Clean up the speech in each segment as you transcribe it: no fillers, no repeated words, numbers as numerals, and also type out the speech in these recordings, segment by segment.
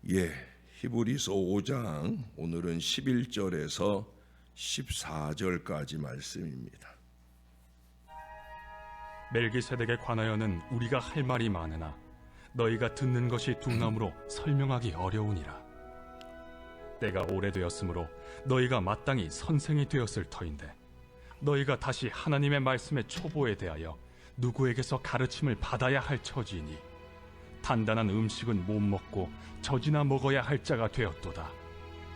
히브리서 5장 오늘은 11절에서 14절까지 말씀입니다. 멜기세덱에 관하여는 우리가 할 말이 많으나 너희가 듣는 것이 둔함으로 설명하기 어려우니라. 때가 오래되었으므로 너희가 마땅히 선생이 되었을 터인데 너희가 다시 하나님의 말씀의 초보에 대하여 누구에게서 가르침을 받아야 할 처지이니 단단한 음식은 못 먹고 젖이나 먹어야 할 자가 되었도다.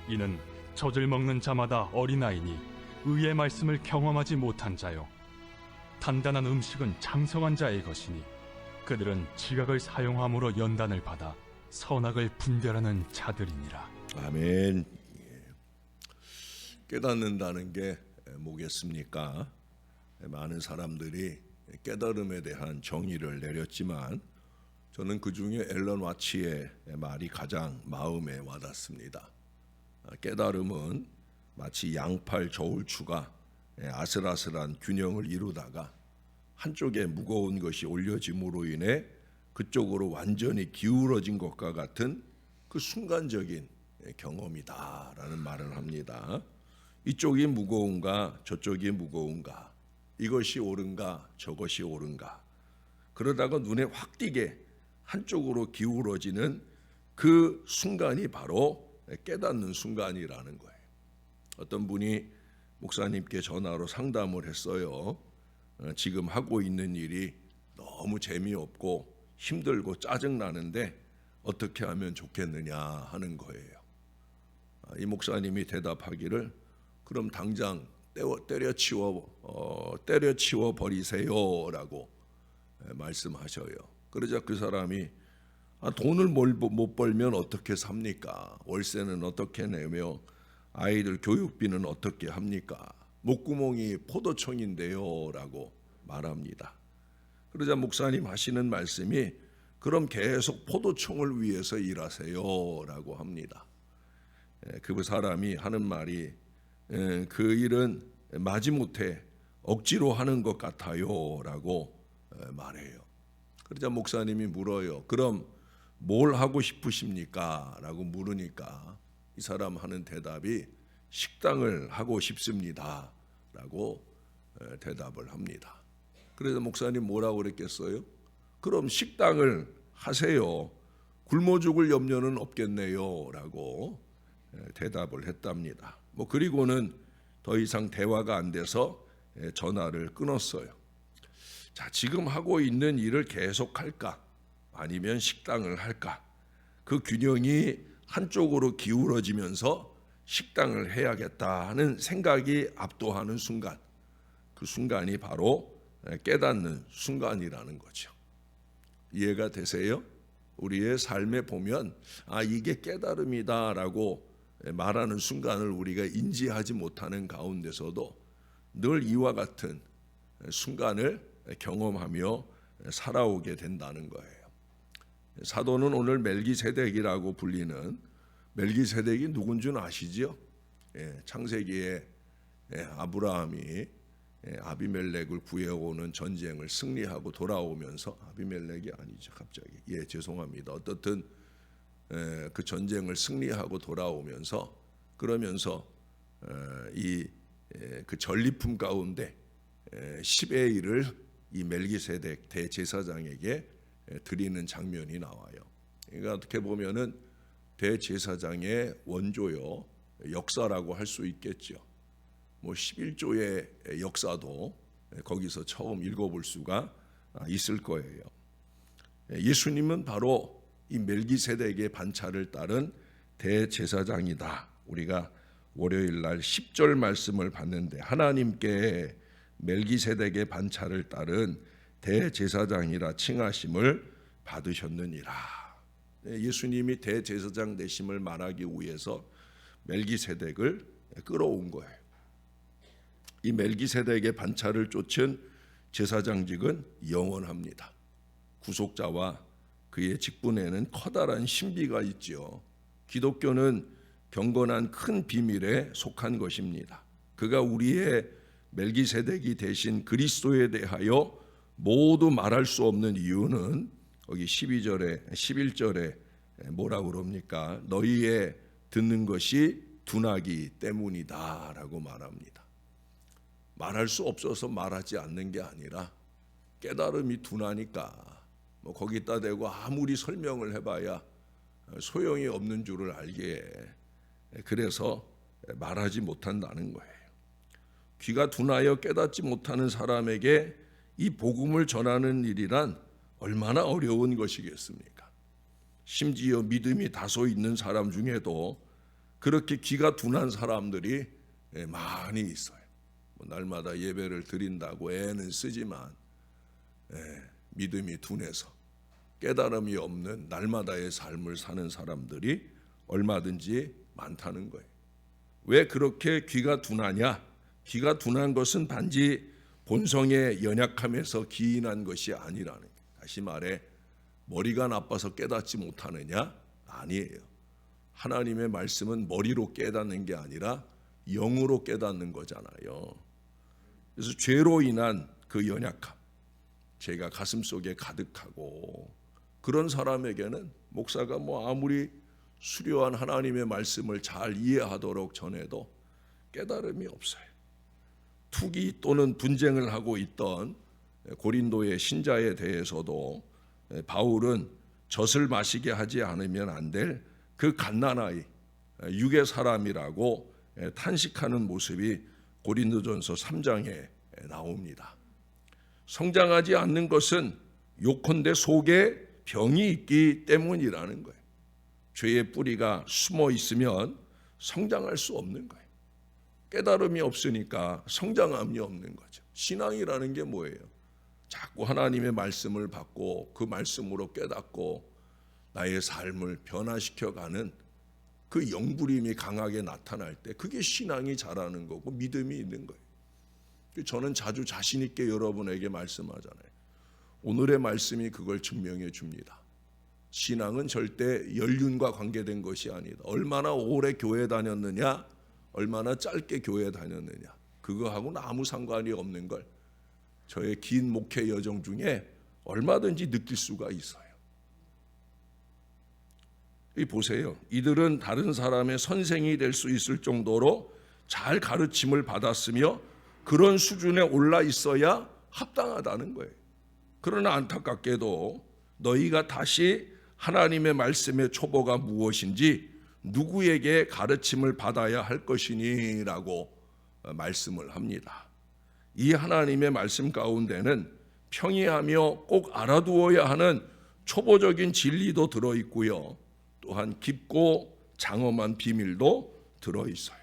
이는 젖을 먹는 자마다 어린아이니 의의 말씀을 경험하지 못한 자요, 단단한 음식은 장성한 자의 것이니 그들은 지각을 사용함으로 연단을 받아 선악을 분별하는 자들이니라. 아멘. 깨닫는다는 게 뭐겠습니까? 많은 사람들이 깨달음에 대한 정의를 내렸지만 저는 그 중에 앨런 와치의 말이 가장 마음에 와닿습니다. 깨달음은 마치 양팔 저울추가 아슬아슬한 균형을 이루다가 한쪽에 무거운 것이 올려짐으로 인해 그쪽으로 완전히 기울어진 것과 같은 그 순간적인 경험이다라는 말을 합니다. 이쪽이 무거운가 저쪽이 무거운가, 이것이 옳은가 저것이 옳은가, 그러다가 눈에 확 띄게 한쪽으로 기울어지는 그 순간이 바로 깨닫는 순간이라는 거예요. 어떤 분이 목사님께 전화로 상담을 했어요. 지금 하고 있는 일이 너무 재미없고 힘들고 짜증나는데 어떻게 하면 좋겠느냐 하는 거예요. 이 목사님이 대답하기를 그럼 당장 때려치워 버리세요라고 말씀하셔요. 그러자 그 사람이 돈을 못 벌면 어떻게 삽니까? 월세는 어떻게 내며 아이들 교육비는 어떻게 합니까? 목구멍이 포도청인데요 라고 말합니다. 그러자 목사님 하시는 말씀이 그럼 계속 포도청을 위해서 일하세요 라고 합니다. 그 사람이 하는 말이 그 일은 마지못해 억지로 하는 것 같아요 라고 말해요. 그러자 목사님이 물어요. 그럼 뭘 하고 싶으십니까? 라고 물으니까 이 사람 하는 대답이 식당을 하고 싶습니다 라고 대답을 합니다. 그래서 목사님 뭐라고 그랬겠어요? 그럼 식당을 하세요. 굶어 죽을 염려는 없겠네요 라고 대답을 했답니다. 그리고는 더 이상 대화가 안 돼서 전화를 끊었어요. 자, 지금 하고 있는 일을 계속 할까? 아니면 식당을 할까? 그 균형이 한쪽으로 기울어지면서 식당을 해야겠다 하는 생각이 압도하는 순간, 그 순간이 바로 깨닫는 순간이라는 거죠. 이해가 되세요? 우리의 삶에 보면 이게 깨달음이다라고 말하는 순간을 우리가 인지하지 못하는 가운데서도 늘 이와 같은 순간을 경험하며 살아오게 된다는 거예요. 사도는 오늘 멜기세덱이라고 불리는 멜기세덱이 누군 줄 아시죠? 창세기에 아브라함이 아비멜렉을 구해오는 전쟁을 승리하고 돌아오면서, 아비멜렉이 아니죠 갑자기, 죄송합니다. 어떻든 그 전쟁을 승리하고 돌아오면서 그러면서 그 전리품 가운데 10의 1을 이 멜기세덱 대제사장에게 드리는 장면이 나와요. 그러니까 어떻게 보면은 대제사장의 원조요 역사라고 할 수 있겠죠. 11조의 역사도 거기서 처음 읽어볼 수가 있을 거예요. 예수님은 바로 이 멜기세덱의 반차를 따른 대제사장이다. 우리가 월요일 날 10절 말씀을 봤는데 하나님께 멜기세덱의 반차를 따른 대제사장이라 칭하심을 받으셨느니라. 예수님이 대제사장 되심을 말하기 위해서 멜기세덱을 끌어온 거예요. 이 멜기세덱의 반차를 쫓은 제사장직은 영원합니다. 구속자와 그의 직분에는 커다란 신비가 있지요. 기독교는 경건한 큰 비밀에 속한 것입니다. 그가 우리의 멜기세덱이 되신 그리스도에 대하여 모두 말할 수 없는 이유는 여기 12절에 11절에 뭐라고 그럽니까? 너희의 듣는 것이 둔하기 때문이다라고 말합니다. 말할 수 없어서 말하지 않는 게 아니라 깨달음이 둔하니까 뭐 거기다 대고 아무리 설명을 해봐야 소용이 없는 줄을 알기에 그래서 말하지 못한다는 거예요. 귀가 둔하여 깨닫지 못하는 사람에게 이 복음을 전하는 일이란 얼마나 어려운 것이겠습니까? 심지어 믿음이 다소 있는 사람 중에도 그렇게 귀가 둔한 사람들이 많이 있어요. 날마다 예배를 드린다고 애는 쓰지만 믿음이 둔해서 깨달음이 없는 날마다의 삶을 사는 사람들이 얼마든지 많다는 거예요. 왜 그렇게 귀가 둔하냐? 귀가 둔한 것은 단지 본성의 연약함에서 기인한 것이 아니라는 거예요. 다시 말해 머리가 나빠서 깨닫지 못하느냐? 아니에요. 하나님의 말씀은 머리로 깨닫는 게 아니라 영으로 깨닫는 거잖아요. 그래서 죄로 인한 그 연약함, 죄가 가슴속에 가득하고 그런 사람에게는 목사가 뭐 아무리 수려한 하나님의 말씀을 잘 이해하도록 전해도 깨달음이 없어요. 투기 또는 분쟁을 하고 있던 고린도의 신자에 대해서도 바울은 젖을 마시게 하지 않으면 안 될 그 갓난아이, 육의 사람이라고 탄식하는 모습이 고린도전서 3장에 나옵니다. 성장하지 않는 것은 요컨대 속에 병이 있기 때문이라는 거예요. 죄의 뿌리가 숨어 있으면 성장할 수 없는 거예요. 깨달음이 없으니까 성장함이 없는 거죠. 신앙이라는 게 뭐예요? 자꾸 하나님의 말씀을 받고 그 말씀으로 깨닫고 나의 삶을 변화시켜가는 그 영부림이 강하게 나타날 때 그게 신앙이 자라는 거고 믿음이 있는 거예요. 저는 자주 자신 있게 여러분에게 말씀하잖아요. 오늘의 말씀이 그걸 증명해 줍니다. 신앙은 절대 연륜과 관계된 것이 아니다. 얼마나 오래 교회 다녔느냐, 얼마나 짧게 교회 다녔느냐, 그거하고는 아무 상관이 없는 걸 저의 긴 목회 여정 중에 얼마든지 느낄 수가 있어요. 이 보세요. 이들은 다른 사람의 선생이 될 수 있을 정도로 잘 가르침을 받았으며 그런 수준에 올라 있어야 합당하다는 거예요. 그러나 안타깝게도 너희가 다시 하나님의 말씀의 초보가 무엇인지 누구에게 가르침을 받아야 할 것이니 라고 말씀을 합니다. 이 하나님의 말씀 가운데는 평이하며 꼭 알아두어야 하는 초보적인 진리도 들어있고요. 또한 깊고 장엄한 비밀도 들어있어요.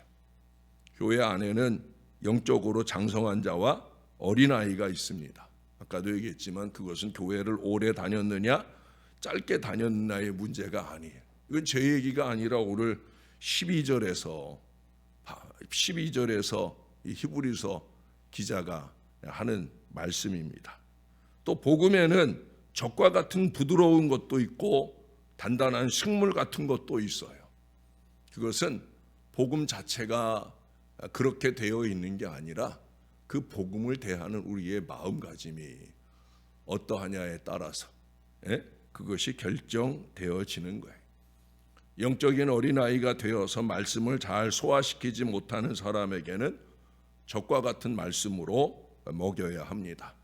교회 안에는 영적으로 장성한 자와 어린아이가 있습니다. 아까도 얘기했지만 그것은 교회를 오래 다녔느냐 짧게 다녔느냐의 문제가 아니에요. 이건 제 얘기가 아니라 오늘 12절에서 이 히브리서 기자가 하는 말씀입니다. 또 복음에는 젖과 같은 부드러운 것도 있고 단단한 식물 같은 것도 있어요. 그것은 복음 자체가 그렇게 되어 있는 게 아니라 그 복음을 대하는 우리의 마음가짐이 어떠하냐에 따라서 그것이 결정되어지는 거예요. 영적인 어린아이가 되어서 말씀을 잘 소화시키지 못하는 사람에게는 젖과 같은 말씀으로 먹여야 합니다.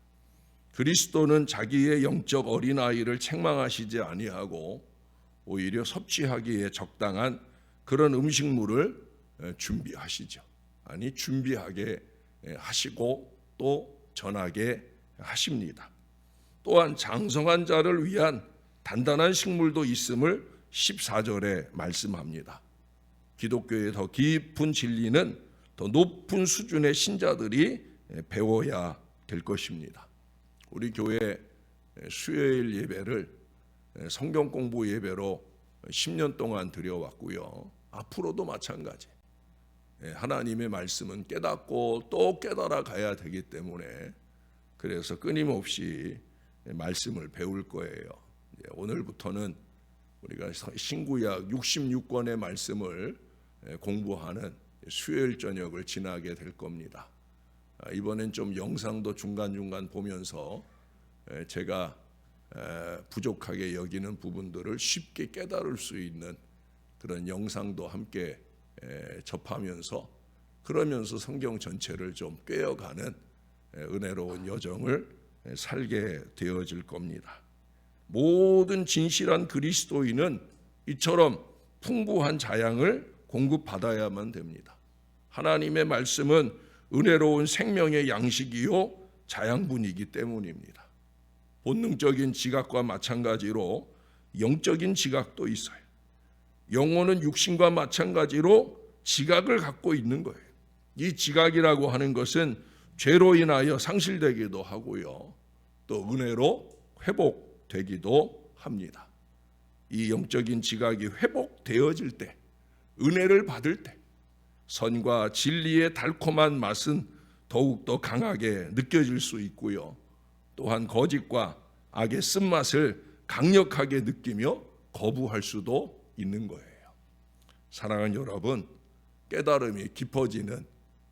그리스도는 자기의 영적 어린아이를 책망하시지 아니하고 오히려 섭취하기에 적당한 그런 음식물을 준비하시죠. 아니 준비하게 하시고 또 전하게 하십니다. 또한 장성한 자를 위한 단단한 식물도 있음을 14절에 말씀합니다. 기독교의 더 깊은 진리는 더 높은 수준의 신자들이 배워야 될 것입니다. 우리 교회 수요일 예배를 성경 공부 예배로 10년 동안 드려왔고요. 앞으로도 마찬가지. 하나님의 말씀은 깨닫고 또 깨달아 가야 되기 때문에 그래서 끊임없이 말씀을 배울 거예요. 오늘부터는 우리가 신구약 66권의 말씀을 공부하는 수요일 저녁을 지나게 될 겁니다. 이번엔 좀 영상도 중간중간 보면서 제가 부족하게 여기는 부분들을 쉽게 깨달을 수 있는 그런 영상도 함께 접하면서 그러면서 성경 전체를 좀 꿰어가는 은혜로운 여정을 살게 되어질 겁니다. 모든 진실한 그리스도인은 이처럼 풍부한 자양을 공급받아야만 됩니다. 하나님의 말씀은 은혜로운 생명의 양식이요 자양분이기 때문입니다. 본능적인 지각과 마찬가지로 영적인 지각도 있어요. 영혼은 육신과 마찬가지로 지각을 갖고 있는 거예요. 이 지각이라고 하는 것은 죄로 인하여 상실되기도 하고요, 또 은혜로 회복되기도 합니다. 이 영적인 지각이 회복되어질 때, 은혜를 받을 때 선과 진리의 달콤한 맛은 더욱더 강하게 느껴질 수 있고요, 또한 거짓과 악의 쓴맛을 강력하게 느끼며 거부할 수도 있는 거예요. 사랑하는 여러분, 깨달음이 깊어지는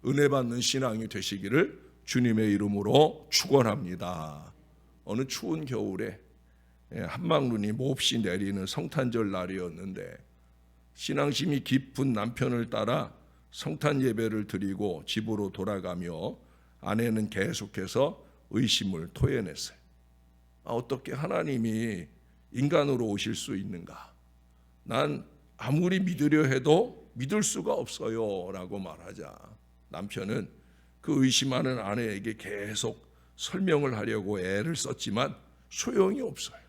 은혜 받는 신앙이 되시기를 주님의 이름으로 축원합니다. 어느 추운 겨울에 한방눈이 몹시 내리는 성탄절 날이었는데 신앙심이 깊은 남편을 따라 성탄 예배를 드리고 집으로 돌아가며 아내는 계속해서 의심을 토해냈어요. 어떻게 하나님이 인간으로 오실 수 있는가? 난 아무리 믿으려 해도 믿을 수가 없어요 라고 말하자 남편은 그 의심하는 아내에게 계속 설명을 하려고 애를 썼지만 소용이 없어요.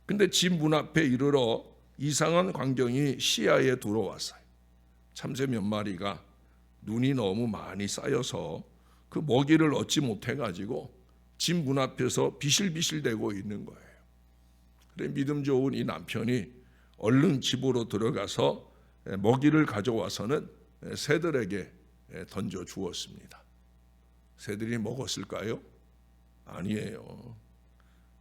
근데 집 문 앞에 이르러 이상한 광경이 시야에 들어왔어요. 참새 몇 마리가 눈이 너무 많이 쌓여서 그 먹이를 얻지 못해가지고 집 문 앞에서 비실비실대고 있는 거예요. 그래 믿음 좋은 이 남편이 얼른 집으로 들어가서 먹이를 가져와서는 새들에게 던져 주었습니다. 새들이 먹었을까요? 아니에요.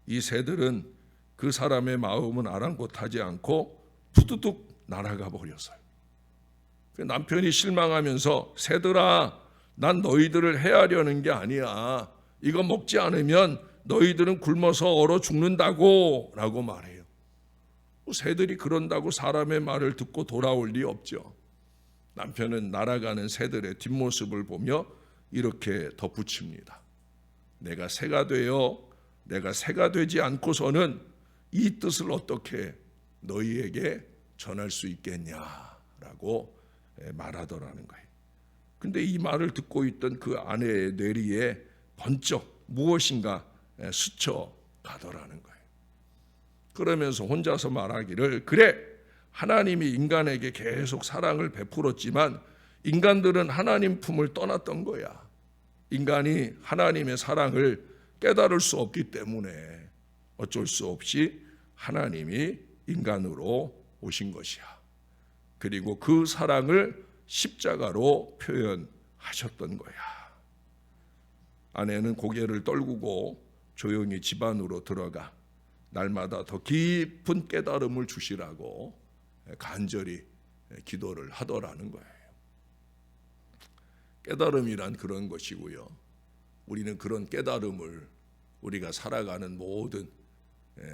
이 새들은 그 사람의 마음은 아랑곳하지 않고 푸드득 날아가 버렸어요. 남편이 실망하면서 새들아, 난 너희들을 해하려는 게 아니야. 이거 먹지 않으면 너희들은 굶어서 얼어 죽는다고 라고 말해요. 새들이 그런다고 사람의 말을 듣고 돌아올 리 없죠. 남편은 날아가는 새들의 뒷모습을 보며 이렇게 덧붙입니다. 내가 새가 되지 않고서는 이 뜻을 어떻게 너희에게 전할 수 있겠냐라고 말하더라는 거예요. 근데 이 말을 듣고 있던 그 아내의 뇌리에 번쩍 무엇인가 스쳐 가더라는 거예요. 그러면서 혼자서 말하기를, 그래, 하나님이 인간에게 계속 사랑을 베풀었지만 인간들은 하나님 품을 떠났던 거야. 인간이 하나님의 사랑을 깨달을 수 없기 때문에 어쩔 수 없이 하나님이 인간으로 오신 것이야. 그리고 그 사랑을 십자가로 표현하셨던 거야. 아내는 고개를 떨구고 조용히 집 안으로 들어가 날마다 더 깊은 깨달음을 주시라고 간절히 기도를 하더라는 거예요. 깨달음이란 그런 것이고요. 우리는 그런 깨달음을 우리가 살아가는 모든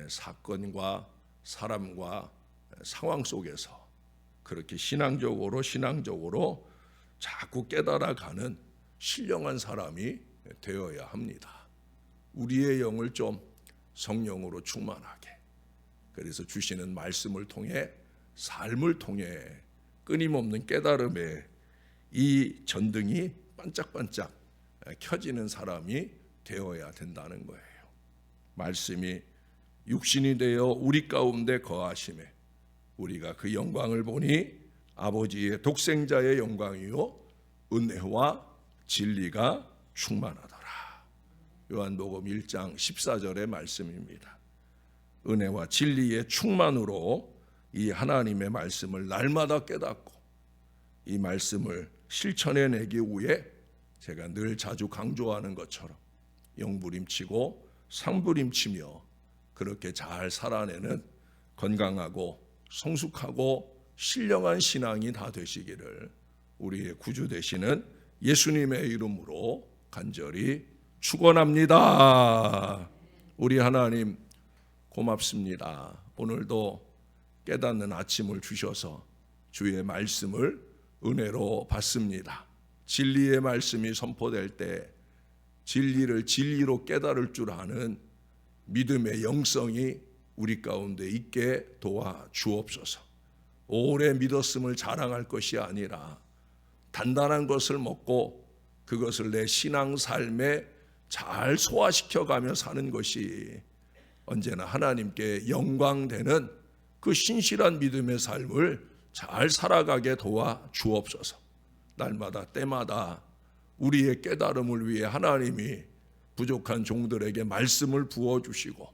사건과 사람과 상황 속에서 그렇게 신앙적으로 자꾸 깨달아가는 신령한 사람이 되어야 합니다. 우리의 영을 좀 성령으로 충만하게, 그래서 주시는 말씀을 통해 삶을 통해 끊임없는 깨달음에 이 전등이 반짝반짝 켜지는 사람이 되어야 된다는 거예요. 말씀이 육신이 되어 우리 가운데 거하심에 우리가 그 영광을 보니 아버지의 독생자의 영광이요 은혜와 진리가 충만하더라. 요한복음 1장 14절의 말씀입니다. 은혜와 진리의 충만으로 이 하나님의 말씀을 날마다 깨닫고 이 말씀을 실천해내기 위해 제가 늘 자주 강조하는 것처럼 영부림치고 상부림치며 그렇게 잘 살아내는 건강하고 성숙하고 신령한 신앙이 다 되시기를 우리의 구주 되시는 예수님의 이름으로 간절히 축원합니다. 우리 하나님 고맙습니다. 오늘도 깨닫는 아침을 주셔서 주의 말씀을 은혜로 받습니다. 진리의 말씀이 선포될 때 진리를 진리로 깨달을 줄 아는 믿음의 영성이 우리 가운데 있게 도와 주옵소서. 오래 믿었음을 자랑할 것이 아니라 단단한 것을 먹고 그것을 내 신앙 삶에 잘 소화시켜가며 사는 것이 언제나 하나님께 영광되는 그 신실한 믿음의 삶을 잘 살아가게 도와 주옵소서. 날마다 때마다 우리의 깨달음을 위해 하나님이 부족한 종들에게 말씀을 부어주시고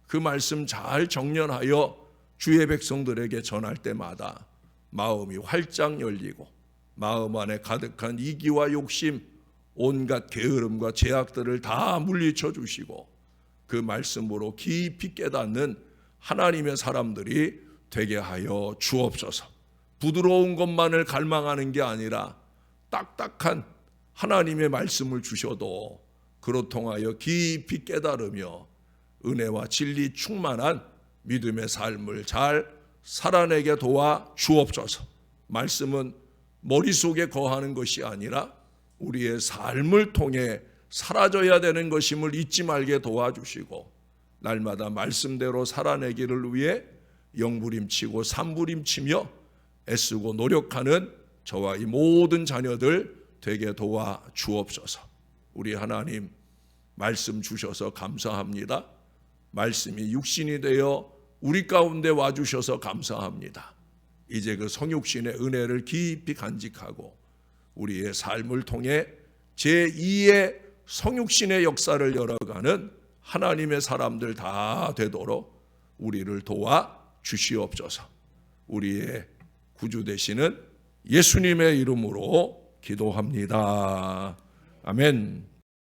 그 말씀 잘 정연하여 주의 백성들에게 전할 때마다 마음이 활짝 열리고 마음 안에 가득한 이기와 욕심, 온갖 게으름과 죄악들을 다 물리쳐 주시고 그 말씀으로 깊이 깨닫는 하나님의 사람들이 되게 하여 주옵소서. 부드러운 것만을 갈망하는 게 아니라 딱딱한 하나님의 말씀을 주셔도 그로 통하여 깊이 깨달으며 은혜와 진리 충만한 믿음의 삶을 잘 살아내게 도와 주옵소서. 말씀은 머릿속에 거하는 것이 아니라 우리의 삶을 통해 사라져야 되는 것임을 잊지 말게 도와주시고 날마다 말씀대로 살아내기를 위해 영부림치고 산부림치며 애쓰고 노력하는 저와 이 모든 자녀들 되게 도와 주옵소서. 우리 하나님 말씀 주셔서 감사합니다. 말씀이 육신이 되어 우리 가운데 와주셔서 감사합니다. 이제 그 성육신의 은혜를 깊이 간직하고 우리의 삶을 통해 제2의 성육신의 역사를 열어가는 하나님의 사람들 다 되도록 우리를 도와 주시옵소서. 우리의 구주 되시는 예수님의 이름으로 기도합니다. 아멘.